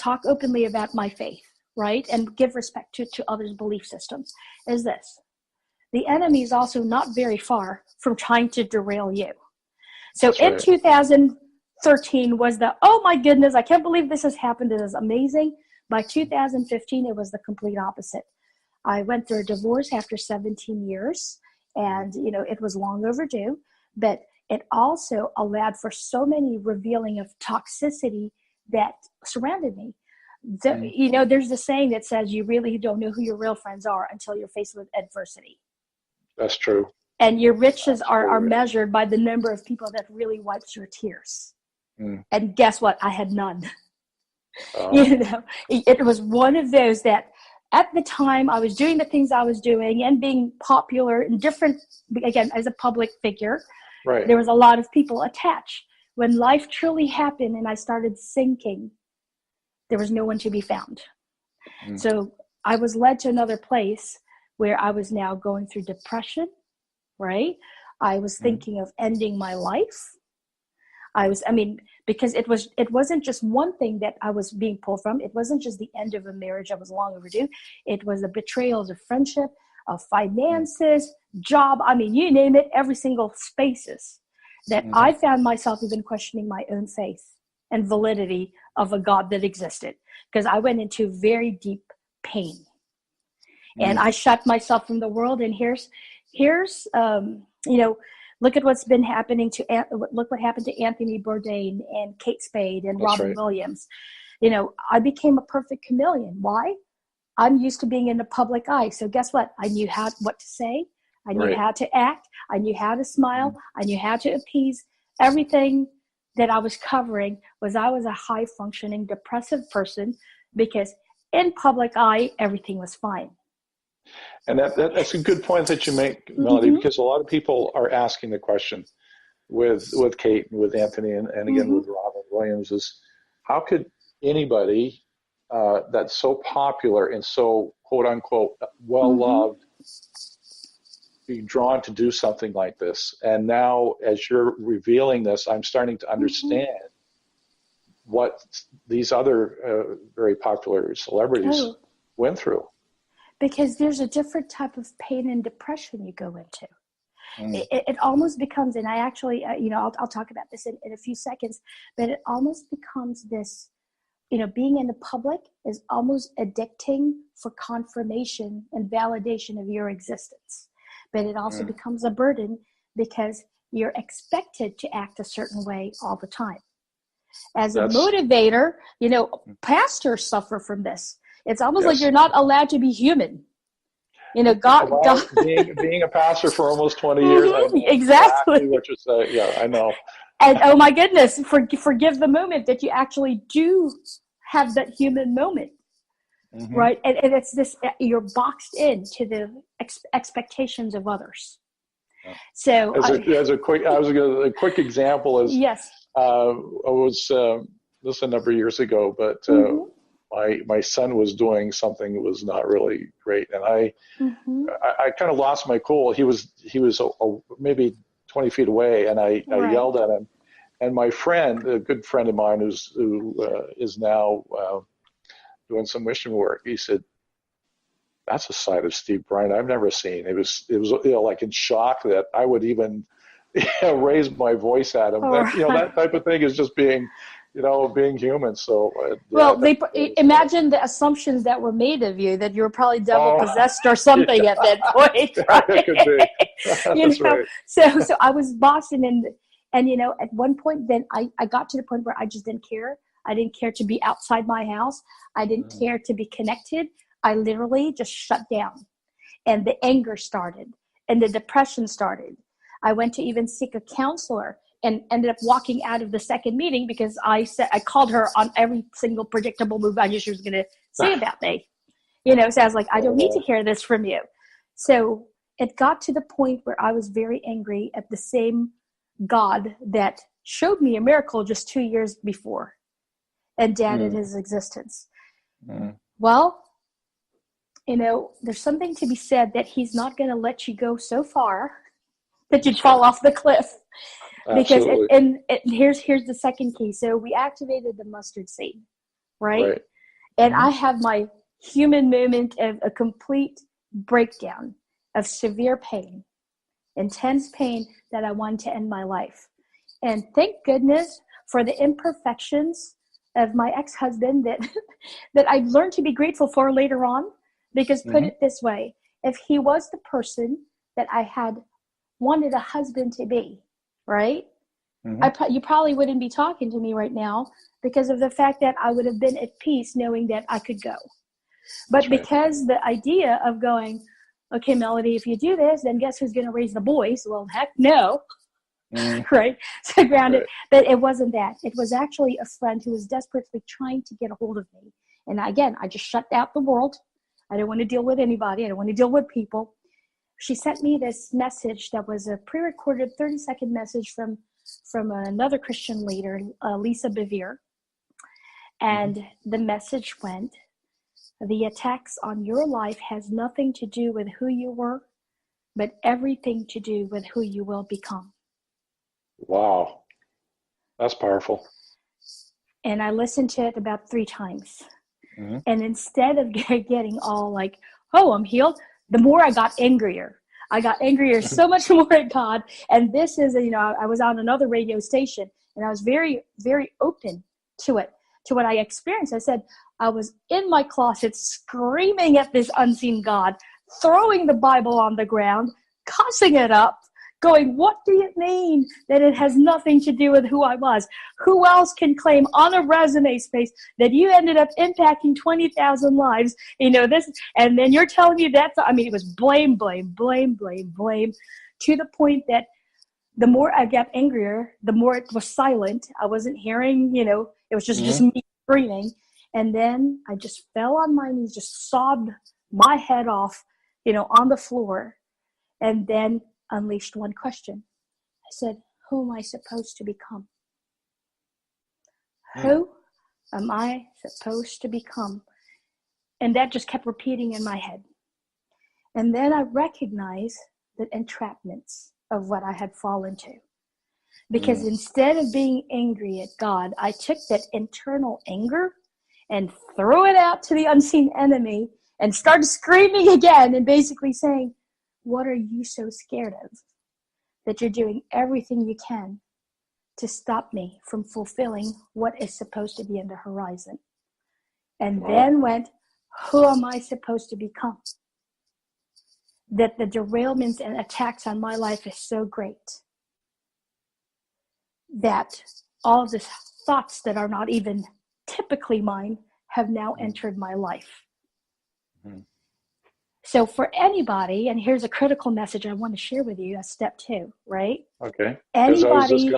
talk openly about my faith, right? And give respect to others' belief systems, is this. The enemy is also not very far from trying to derail you. So That's in right. 2013 was the, oh my goodness, I can't believe this has happened. This is amazing. By 2015, it was the complete opposite. I went through a divorce after 17 years, and, you know, it was long overdue, but it also allowed for so many revealing of toxicity that surrounded me. You know, there's the saying that says you really don't know who your real friends are until you're faced with adversity. That's true. And your riches are measured by the number of people that really wipes your tears. And guess what? I had none. You know, it was one of those that at the time I was doing the things I was doing and being popular and different, again, as a public figure. Right. There was a lot of people attached. When life truly happened and I started sinking, there was no one to be found. So I was led to another place where I was now going through depression, right? I was thinking of ending my life. Because it wasn't just one thing that I was being pulled from. It wasn't just the end of a marriage that was long overdue. It was the betrayals of friendship, of finances, job. I mean, you name it, every single spaces that I found myself even questioning my own faith and validity of a God that existed, because I went into very deep pain and I shut myself from the world. And here's you know, look at what's been happening look what happened to Anthony Bourdain and Kate Spade and Robin Williams. You know, I became a perfect chameleon. Why? I'm used to being in the public eye. So guess what? I knew what to say. I knew how to act. I knew how to smile. I knew how to appease. Everything that I was covering I was a high functioning depressive person, because in public eye, everything was fine. And that's a good point that you make, Melody, because a lot of people are asking the question with Kate and with Anthony and again with Robin Williams is, how could anybody that's so popular and so quote unquote well-loved be drawn to do something like this? And now as you're revealing this, I'm starting to understand what these other very popular celebrities went through. Because there's a different type of pain and depression you go into. It almost becomes, and I actually, you know, I'll talk about this in a few seconds, but it almost becomes this, you know, being in the public is almost addicting for confirmation and validation of your existence. But it also becomes a burden because you're expected to act a certain way all the time. As a motivator, you know, pastors suffer from this. It's almost like you're not allowed to be human. You know, God being a pastor for almost 20 years, I know exactly what you're saying. Yeah, I know. And oh my goodness, forgive the moment that you actually do have that human moment, right? And it's this, you're boxed into the expectations of others. So a quick example is, I was this a number of years ago, but my son was doing something that was not really great, and I kind of lost my cool. He was maybe 20 feet away, and I yelled at him. And my friend, a good friend of mine, who is now doing some mission work, he said, "That's a side of Steve Bryant I've never seen." It was you know, like in shock that I would even raise my voice at him. You know, that type of thing is just being human. So, imagine the assumptions that were made of you, that you were probably devil possessed or something at that point, right? It could be. You know? Right. So I was bossing, and you know, at one point, then I got to the point where I just didn't care. I didn't care to be outside my house. I didn't care to be connected. I literally just shut down, and the anger started, and the depression started. I went to even seek a counselor, and ended up walking out of the second meeting because I called her on every single predictable move I knew she was going to say about me. You know, so I was like, I don't need to hear this from you. So it got to the point where I was very angry at the same God that showed me a miracle just 2 years before and doubted his existence. Well, you know, there's something to be said that he's not going to let you go so far that you'd fall off the cliff. Because here's the second key. So we activated the mustard seed, right? And I have my human moment of a complete breakdown of severe pain, intense pain that I wanted to end my life. And thank goodness for the imperfections of my ex-husband that that I've learned to be grateful for later on. Because put it this way, if he was the person that I had wanted a husband to be, right? You probably wouldn't be talking to me right now because of the fact that I would have been at peace knowing that I could go. But because the idea of going, okay, Melody, if you do this, then guess who's going to raise the boys? Well, heck no. Right? So grounded. But it wasn't that. It was actually a friend who was desperately trying to get a hold of me. And again, I just shut out the world. I don't want to deal with anybody. I don't want to deal with people. She sent me this message that was a pre-recorded 30-second message from another Christian leader, Lisa Bevere. And the message went, the attacks on your life has nothing to do with who you were, but everything to do with who you will become. Wow. That's powerful. And I listened to it about 3 times. And instead of getting all like, oh, I'm healed, the more I got angrier. I got angrier so much more at God. And this is, I was on another radio station and I was very, very open to it, to what I experienced. I said, I was in my closet screaming at this unseen God, throwing the Bible on the ground, cussing it up, going, what do you mean that it has nothing to do with who I was? Who else can claim on a resume space that you ended up impacting 20,000 lives? This, and then you're telling me that, it was blame, to the point that the more I got angrier, the more it was silent. I wasn't hearing, it was just me screaming. And then I just fell on my knees, just sobbed my head off, on the floor. And then unleashed one question. I said, who am I supposed to become? Who am I supposed to become? And that just kept repeating in my head. And then I recognized the entrapments of what I had fallen to. Because instead of being angry at God, I took that internal anger and threw it out to the unseen enemy and started screaming again and basically saying, what are you so scared of? That you're doing everything you can to stop me from fulfilling what is supposed to be in the horizon. And then went, who am I supposed to become? That the derailments and attacks on my life is so great that all of the thoughts that are not even typically mine have now entered my life. So for anybody, and here's a critical message I want to share with you as step 2, right? Okay. Anybody,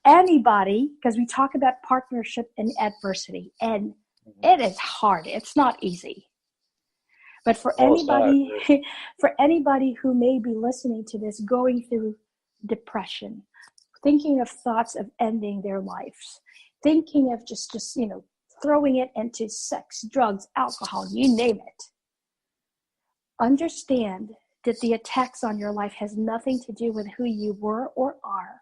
anybody, because we talk about partnership and adversity, and it is hard. It's not easy. But for anybody who may be listening to this, going through depression, thinking of thoughts of ending their lives, thinking of just throwing it into sex, drugs, alcohol, you name it. Understand that the attacks on your life has nothing to do with who you were or are,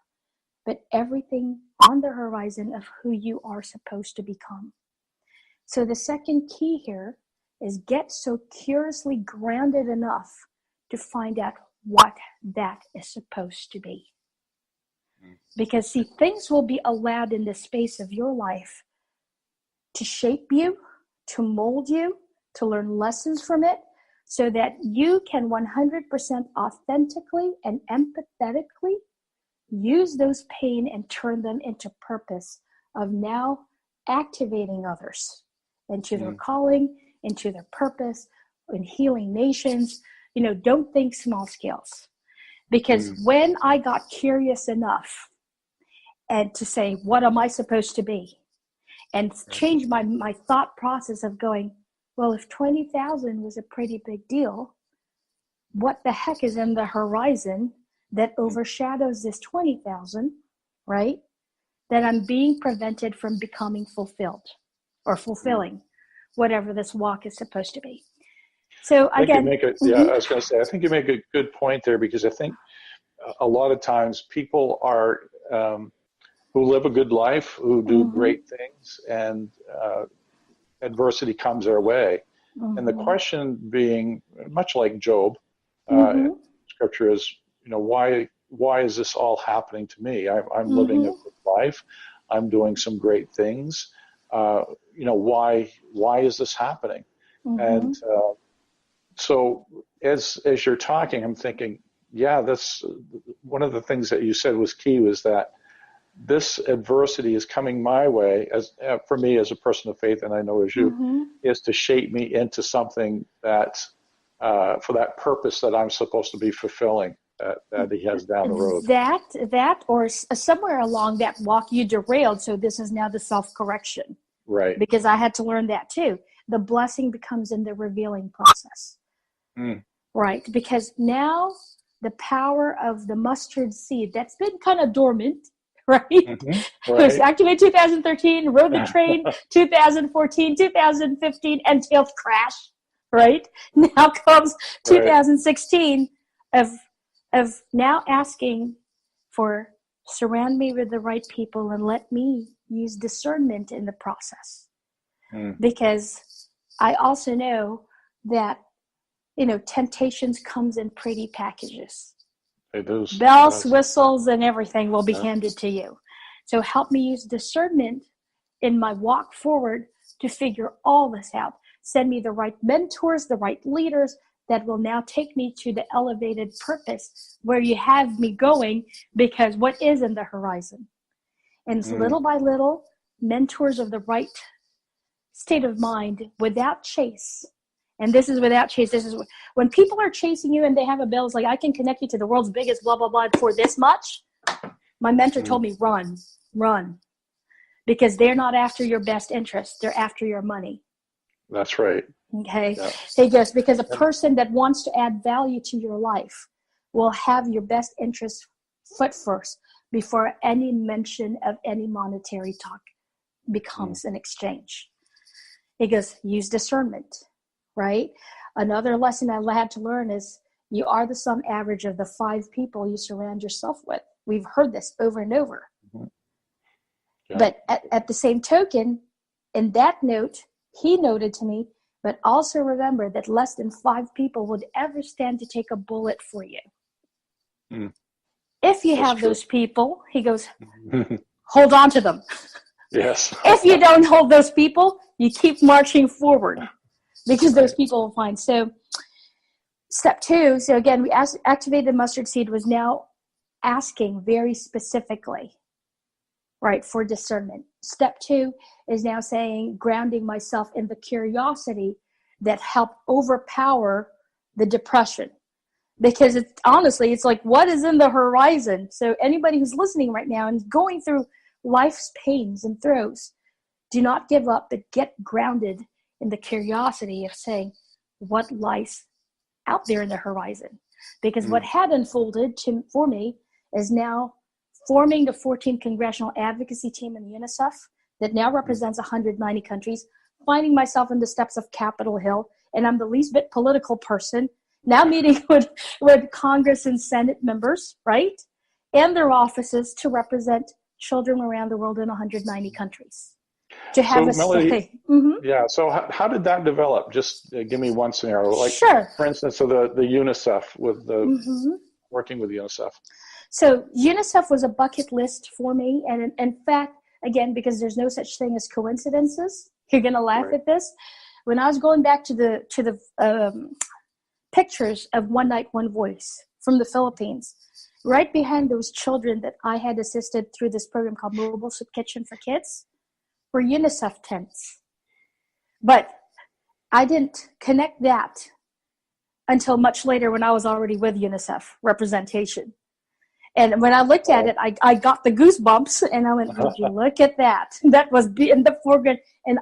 but everything on the horizon of who you are supposed to become. So the second key here is get so curiously grounded enough to find out what that is supposed to be. Because see, things will be allowed in the space of your life to shape you, to mold you, to learn lessons from it, so that you can 100% authentically and empathetically use those pain and turn them into purpose of now activating others into their calling, into their purpose, in healing nations. Don't think small scales. Because when I got curious enough and to say, what am I supposed to be? And change my thought process of going, well, if 20,000 was a pretty big deal, what the heck is in the horizon that overshadows this 20,000, right? That I'm being prevented from becoming fulfilled or fulfilling whatever this walk is supposed to be. So again, I was going to say, I think you make a good point there, because I think a lot of times people are who live a good life, who do great things, and adversity comes their way. And the question being, much like Job, Scripture is, why is this all happening to me? I'm living a good life. I'm doing some great things. Why is this happening? And so as you're talking, I'm thinking, that's one of the things that you said was key, was that this adversity is coming my way, as for me as a person of faith, and I know as you, is to shape me into something that for that purpose that I'm supposed to be fulfilling, that he has down the road. That or somewhere along that walk you derailed, so this is now the self-correction. Right. Because I had to learn that too. The blessing becomes in the revealing process. Right. Because now the power of the mustard seed that's been kind of dormant, right? It was activated 2013, rode the train 2014, 2015, until crash, right? Now comes 2016 of now asking for, surround me with the right people and let me use discernment in the process. Because I also know that, temptations comes in pretty packages. It does. Bells, whistles, and everything will be handed to you. So help me use discernment in my walk forward to figure all this out. Send me the right mentors, the right leaders that will now take me to the elevated purpose where you have me going, because what is in the horizon? And little by little, mentors of the right state of mind without chase. And this is without chase. This is when people are chasing you and they have a bill. It's like, I can connect you to the world's biggest blah, blah, blah for this much. My mentor told me, run. Because they're not after your best interest. They're after your money. That's right. Okay. Yeah. Hey, just because a person that wants to add value to your life will have your best interest foot first before any mention of any monetary talk becomes an exchange. It goes, use discernment, right? Another lesson I had to learn is you are the sum average of the 5 people you surround yourself with. We've heard this over and over. Yeah. But at the same token, in that note, he noted to me, but also remember that less than 5 people would ever stand to take a bullet for you. If you have those people, he goes, hold on to them. Yes. If you don't hold those people, you keep marching forward, because those people will find. So step 2, so again, we activated mustard seed was now asking very specifically, right, for discernment. Step 2 is now saying, grounding myself in the curiosity that helped overpower the depression. Because it's like, what is in the horizon? So anybody who's listening right now and going through life's pains and throes, do not give up, but get grounded in the curiosity of saying, what lies out there in the horizon? Because what had unfolded for me is now forming the 14th Congressional Advocacy Team in UNICEF that now represents 190 countries, finding myself in the steps of Capitol Hill, and I'm the least bit political person, now meeting with Congress and Senate members, right, and their offices to represent children around the world in 190 countries. To have Melody, yeah, so how did that develop? Just give me one scenario. Like, sure. For instance, so the UNICEF, with the working with UNICEF. So UNICEF was a bucket list for me. And in fact, again, because there's no such thing as coincidences, you're going to laugh at this. When I was going back to the pictures of One Night, One Voice from the Philippines, right behind those children that I had assisted through this program called Mobile Soup Kitchen for Kids were UNICEF tents. But I didn't connect that until much later when I was already with UNICEF representation. And when I looked at it, I got the goosebumps, and I went, would you look at that? That was in the foreground. And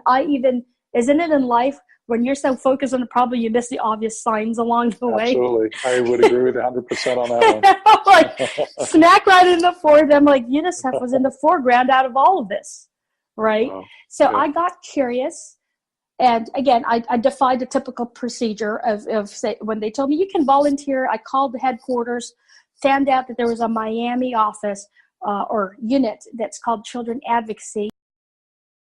isn't it in life, when you're so focused on the problem, you miss the obvious signs along the way? Absolutely. I would agree with you 100% on that one. Like, smack right in the foreground. I'm like, UNICEF was in the foreground out of all of this, right? Wow. So I got curious. And again, I defied the typical procedure of say, when they told me you can volunteer, I called the headquarters, found out that there was a Miami office or unit that's called Children Advocacy.